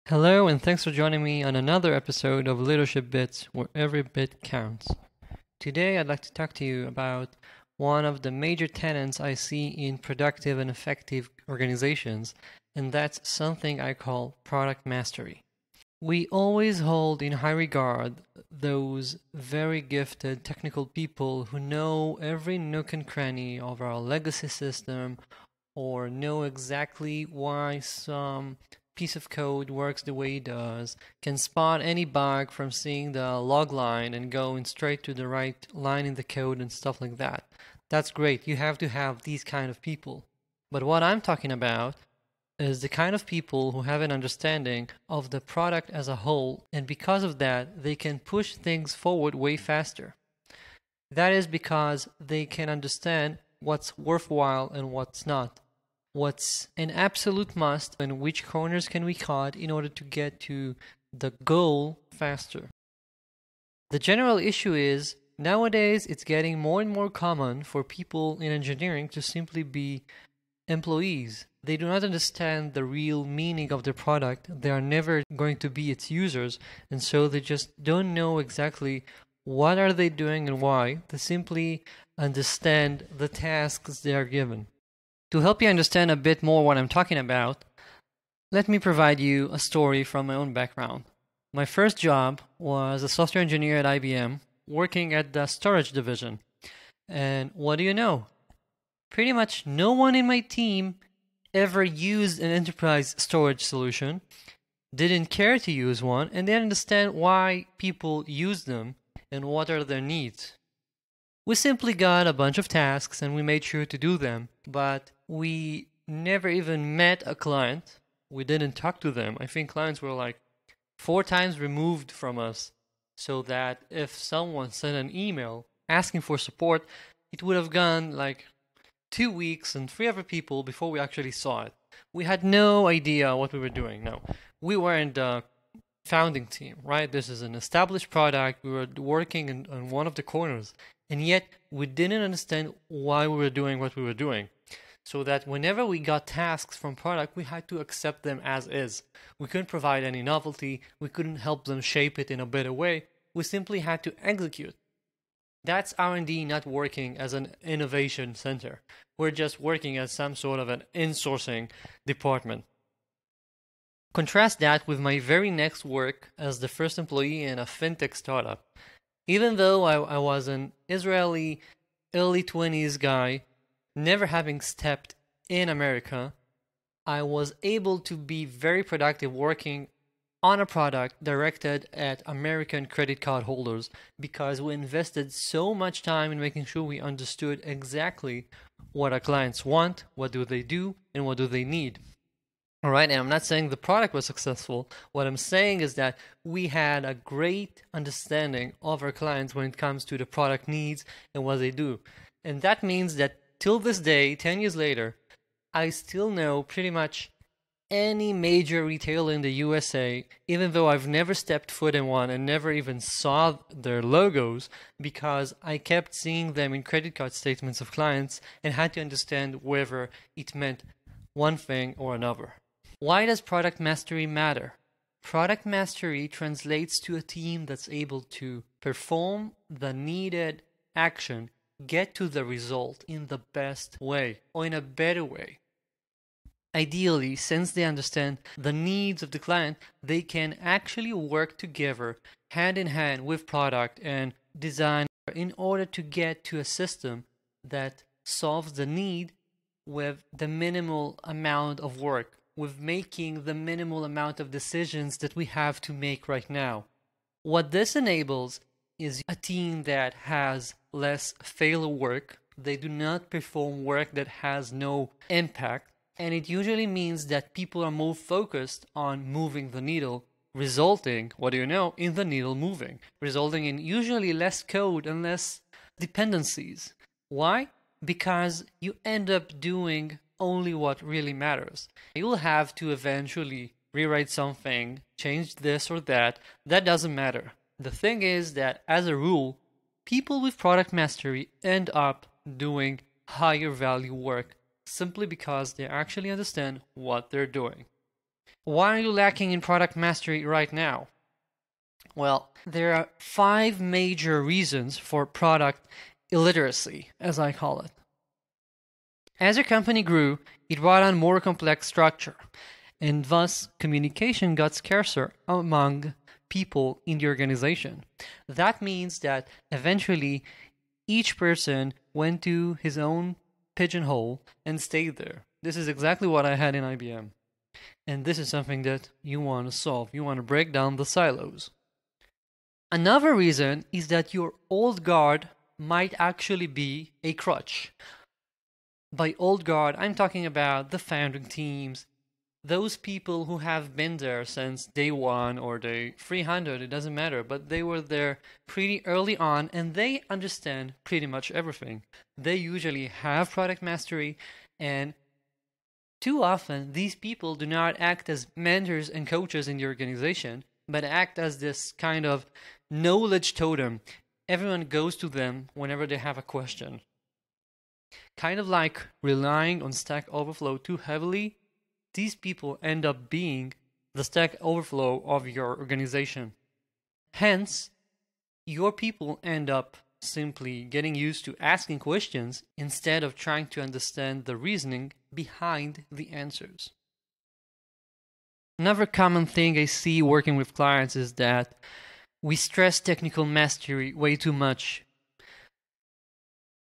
Hello, and thanks for joining me on another episode of Leadership Bits, where every bit counts. Today, I'd like to talk to you about one of the major tenets I see in productive and effective organizations, and that's something I call product mastery. We always hold in high regard those very gifted technical people who know every nook and cranny of our legacy system or know exactly why some piece of code works the way it does, can spot any bug from seeing the log line and going straight to the right line in the code and stuff like that. That's great. You have to have these kind of people. But what I'm talking about is the kind of people who have an understanding of the product as a whole, and because of that, they can push things forward way faster. That is because they can understand what's worthwhile and what's not. What's an absolute must and which corners can we cut in order to get to the goal faster. The general issue is nowadays it's getting more and more common for people in engineering to simply be employees. They do not understand the real meaning of their product. They are never going to be its users, and so they just don't know exactly what are they doing and why. They simply understand the tasks they are given. To help you understand a bit more what I'm talking about, let me provide you a story from my own background. My first job was a software engineer at IBM, working at the storage division. And what do you know? Pretty much no one in my team ever used an enterprise storage solution, didn't care to use one, and didn't understand why people use them and what are their needs. We simply got a bunch of tasks and we made sure to do them, but we never even met a client. We didn't talk to them. I think clients were like 4 times removed from us, so that if someone sent an email asking for support, it would have gone like 2 weeks and 3 other people before we actually saw it. We had no idea what we were doing. No, we weren't the founding team, right? This is an established product. We were working on one of the corners, and yet we didn't understand why we were doing what we were doing. So that whenever we got tasks from product, we had to accept them as is. We couldn't provide any novelty. We couldn't help them shape it in a better way. We simply had to execute. That's R&D not working as an innovation center. We're just working as some sort of an insourcing department. Contrast that with my very next work as the first employee in a fintech startup. Even though I was an Israeli early 20s guy, never having stepped in America, I was able to be very productive working on a product directed at American credit card holders because we invested so much time in making sure we understood exactly what our clients want, what do they do, and what do they need. All right, and I'm not saying the product was successful. What I'm saying is that we had a great understanding of our clients when it comes to the product needs and what they do. And that means that till this day, 10 years later, I still know pretty much any major retailer in the USA, even though I've never stepped foot in one and never even saw their logos, because I kept seeing them in credit card statements of clients and had to understand whether it meant one thing or another. Why does product mastery matter? Product mastery translates to a team that's able to perform the needed action, get to the result in the best way or in a better way. Ideally, since they understand the needs of the client, they can actually work together hand in hand with product and design in order to get to a system that solves the need with the minimal amount of work, with making the minimal amount of decisions that we have to make right now. What this enables is a team that has less failure work. They do not perform work that has no impact. And it usually means that people are more focused on moving the needle, resulting, what do you know, in the needle moving, resulting in usually less code and less dependencies. Why? Because you end up doing only what really matters. You'll have to eventually rewrite something, change this or that. That doesn't matter. The thing is that, as a rule, people with product mastery end up doing higher value work simply because they actually understand what they're doing. Why are you lacking in product mastery right now? Well, there are 5 major reasons for product illiteracy, as I call it. As your company grew, it brought on more complex structure, and thus communication got scarcer among people in the organization. That means that eventually each person went to his own pigeonhole and stayed there. This is exactly what I had in IBM. And this is something that you want to solve. You want to break down the silos. Another reason is that your old guard might actually be a crutch. By old guard, I'm talking about the founding teams, those people who have been there since day 1 or day 300, it doesn't matter, but they were there pretty early on and they understand pretty much everything. They usually have product mastery, and too often these people do not act as mentors and coaches in the organization, but act as this kind of knowledge totem. Everyone goes to them whenever they have a question. Kind of like relying on Stack Overflow too heavily, these people end up being the Stack Overflow of your organization. Hence, your people end up simply getting used to asking questions instead of trying to understand the reasoning behind the answers. Another common thing I see working with clients is that we stress technical mastery way too much.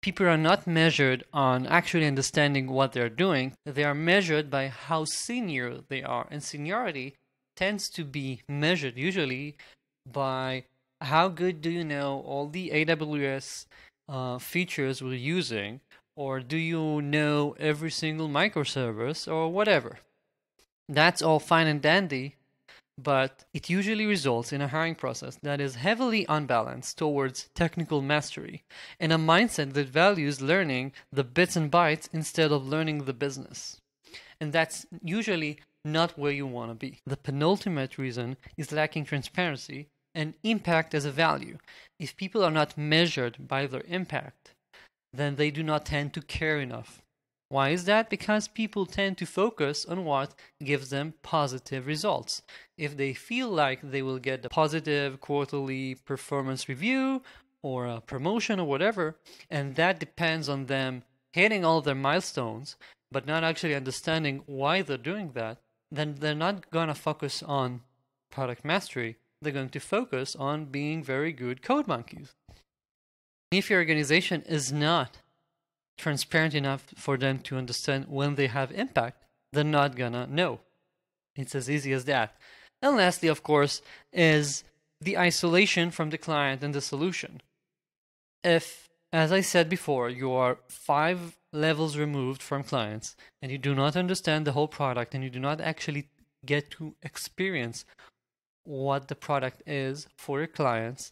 People are not measured on actually understanding what they're doing. They are measured by how senior they are. And seniority tends to be measured usually by how good do you know all the AWS features we're using, or do you know every single microservice or whatever. That's all fine and dandy, but it usually results in a hiring process that is heavily unbalanced towards technical mastery and a mindset that values learning the bits and bytes instead of learning the business. And that's usually not where you want to be. The penultimate reason is lacking transparency and impact as a value. If people are not measured by their impact, then they do not tend to care enough. Why is that? Because people tend to focus on what gives them positive results. If they feel like they will get a positive quarterly performance review or a promotion or whatever, and that depends on them hitting all their milestones, but not actually understanding why they're doing that, then they're not going to focus on product mastery. They're going to focus on being very good code monkeys. If your organization is not transparent enough for them to understand when they have impact, they're not gonna know. It's as easy as that. And lastly, of course, is the isolation from the client and the solution. If, as I said before, you are 5 levels removed from clients and you do not understand the whole product and you do not actually get to experience what the product is for your clients,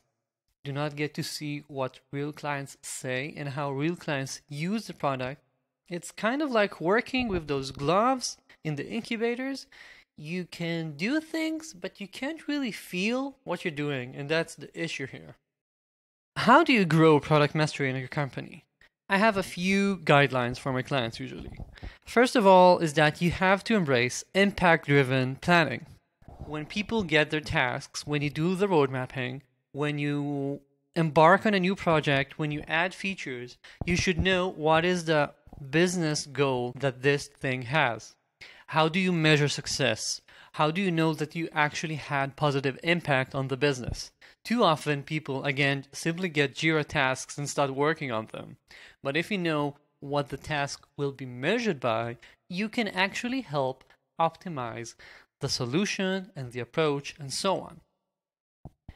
do not get to see what real clients say and how real clients use the product, it's kind of like working with those gloves in the incubators. You can do things, but you can't really feel what you're doing, and that's the issue here. How do you grow product mastery in your company? I have a few guidelines for my clients usually. First of all is that you have to embrace impact-driven planning. When people get their tasks, when you do the road mapping, when you embark on a new project, when you add features, you should know what is the business goal that this thing has. How do you measure success? How do you know that you actually had positive impact on the business? Too often people, again, simply get Jira tasks and start working on them. But if you know what the task will be measured by, you can actually help optimize the solution and the approach and so on.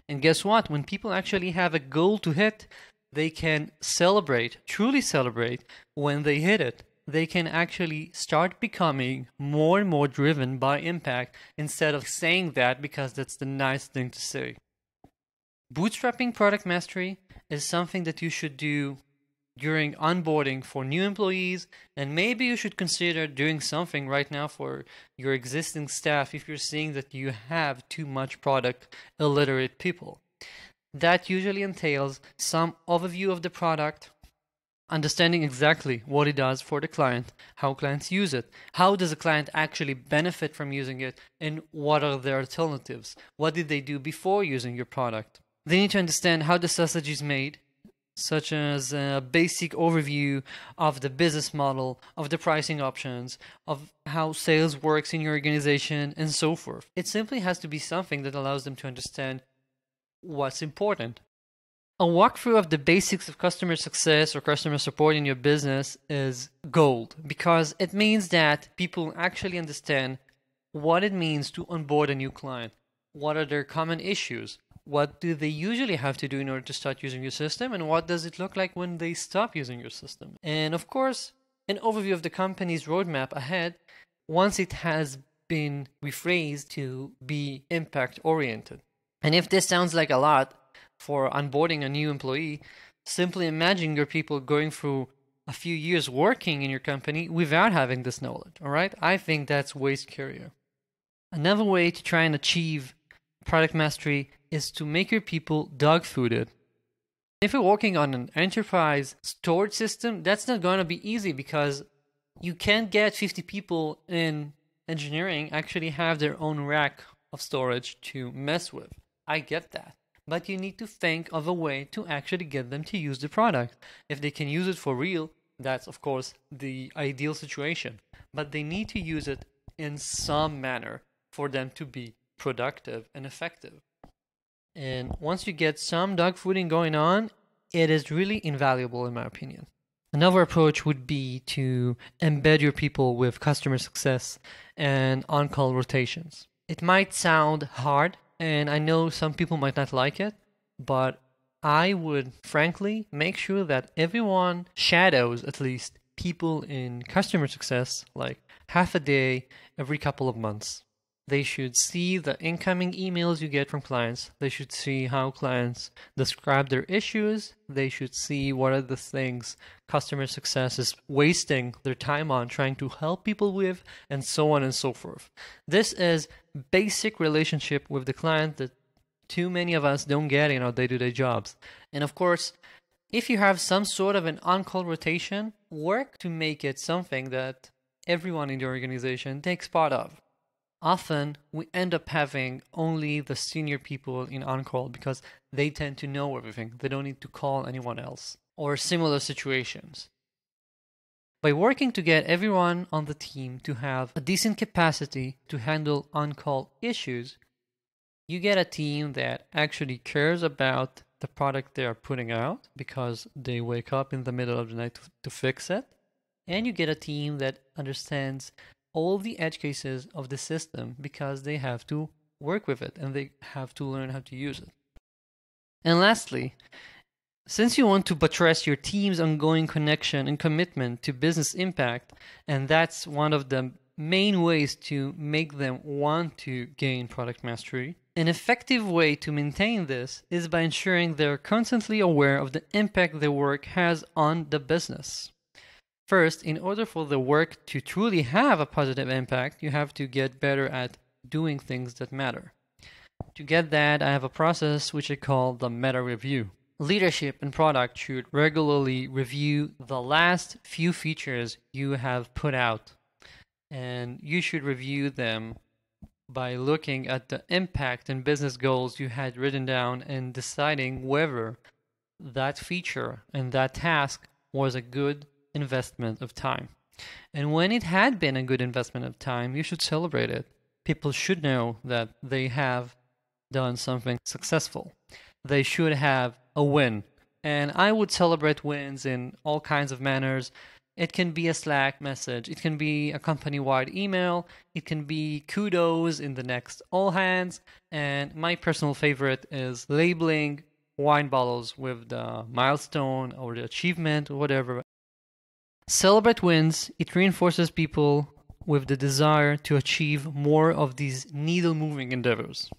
And guess what? When people actually have a goal to hit, they can celebrate, truly celebrate when they hit it. They can actually start becoming more and more driven by impact instead of saying that because that's the nice thing to say. Bootstrapping product mastery is something that you should do during onboarding for new employees, and maybe you should consider doing something right now for your existing staff if you're seeing that you have too much product illiterate people. That usually entails some overview of the product, understanding exactly what it does for the client, how clients use it, how does a client actually benefit from using it, and what are their alternatives, what did they do before using your product. They need to understand how the sausage is made, such as a basic overview of the business model, of the pricing options, of how sales works in your organization, and so forth. It simply has to be something that allows them to understand what's important. A walkthrough of the basics of customer success or customer support in your business is gold, because it means that people actually understand what it means to onboard a new client. What are their common issues? What do they usually have to do in order to start using your system? And what does it look like when they stop using your system? And of course, an overview of the company's roadmap ahead once it has been rephrased to be impact oriented. And if this sounds like a lot for onboarding a new employee, simply imagine your people going through a few years working in your company without having this knowledge, all right? I think that's way scarier. Another way to try and achieve product mastery is to make your people dog-fooded. If you're working on an enterprise storage system, that's not going to be easy because you can't get 50 people in engineering actually have their own rack of storage to mess with. I get that. But you need to think of a way to actually get them to use the product. If they can use it for real, that's of course the ideal situation. But they need to use it in some manner for them to be productive and effective. And once you get some dog fooding going on, it is really invaluable in my opinion. Another approach would be to embed your people with customer success and on-call rotations. It might sound hard, and I know some people might not like it, but I would frankly make sure that everyone shadows at least people in customer success like half a day every couple of months. They should see the incoming emails you get from clients. They should see how clients describe their issues. They should see what are the things customer success is wasting their time on trying to help people with, and so on and so forth. This is basic relationship with the client that too many of us don't get in our day-to-day jobs. And of course, if you have some sort of an on-call rotation, work to make it something that everyone in the organization takes part of. Often, we end up having only the senior people in on-call because they tend to know everything. They don't need to call anyone else. Or similar situations. By working to get everyone on the team to have a decent capacity to handle on-call issues, you get a team that actually cares about the product they are putting out because they wake up in the middle of the night to fix it. And you get a team that understands all the edge cases of the system because they have to work with it and they have to learn how to use it. And lastly, since you want to buttress your team's ongoing connection and commitment to business impact, and that's one of the main ways to make them want to gain product mastery, an effective way to maintain this is by ensuring they're constantly aware of the impact their work has on the business. First, in order for the work to truly have a positive impact, you have to get better at doing things that matter. To get that, I have a process which I call the meta review. Leadership and product should regularly review the last few features you have put out. And you should review them by looking at the impact and business goals you had written down and deciding whether that feature and that task was a good investment of time. And when it had been a good investment of time, you should celebrate it. People should know that they have done something successful. They should have a win. And I would celebrate wins in all kinds of manners. It can be a Slack message. It can be a company-wide email. It can be kudos in the next all hands. And my personal favorite is labeling wine bottles with the milestone or the achievement or whatever. Celebrate wins. It reinforces people with the desire to achieve more of these needle-moving endeavors.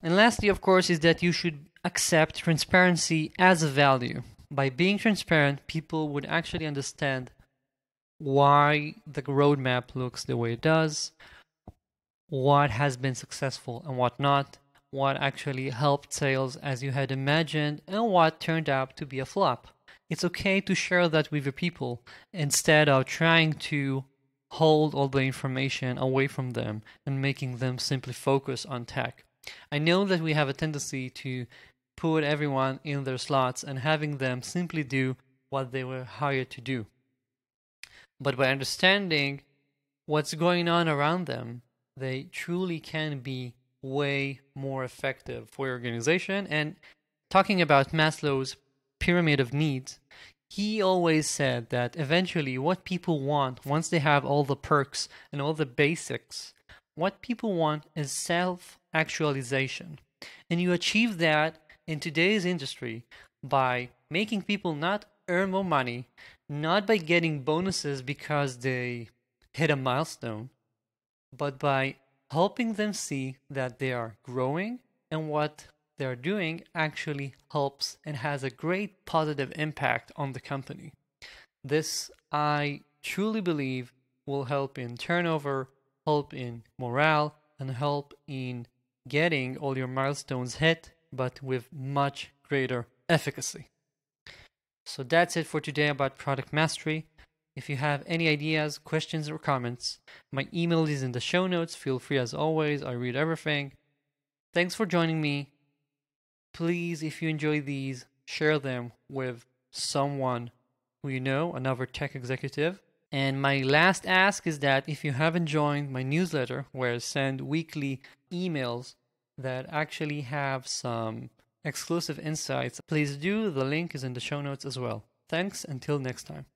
And lastly, of course, is that you should accept transparency as a value. By being transparent, people would actually understand why the roadmap looks the way it does, what has been successful and what not, what actually helped sales as you had imagined, and what turned out to be a flop. it's okay to share that with your people instead of trying to hold all the information away from them and making them simply focus on tech. I know that we have a tendency to put everyone in their slots and having them simply do what they were hired to do. But by understanding what's going on around them, they truly can be way more effective for your organization. And talking about Maslow's pyramid of needs, he always said that eventually what people want, once they have all the perks and all the basics, what people want is self-actualization. And you achieve that in today's industry by making people not earn more money, not by getting bonuses because they hit a milestone, but by helping them see that they are growing and what they're doing actually helps and has a great positive impact on the company. This, I truly believe, will help in turnover, help in morale, and help in getting all your milestones hit, but with much greater efficacy. So that's it for today about product mastery. If you have any ideas, questions, or comments, my email is in the show notes. Feel free as always. I read everything. Thanks for joining me. Please, if you enjoy these, share them with someone who you know, another tech executive. And my last ask is that if you haven't joined my newsletter, where I send weekly emails that actually have some exclusive insights, please do. The link is in the show notes as well. Thanks. Until next time.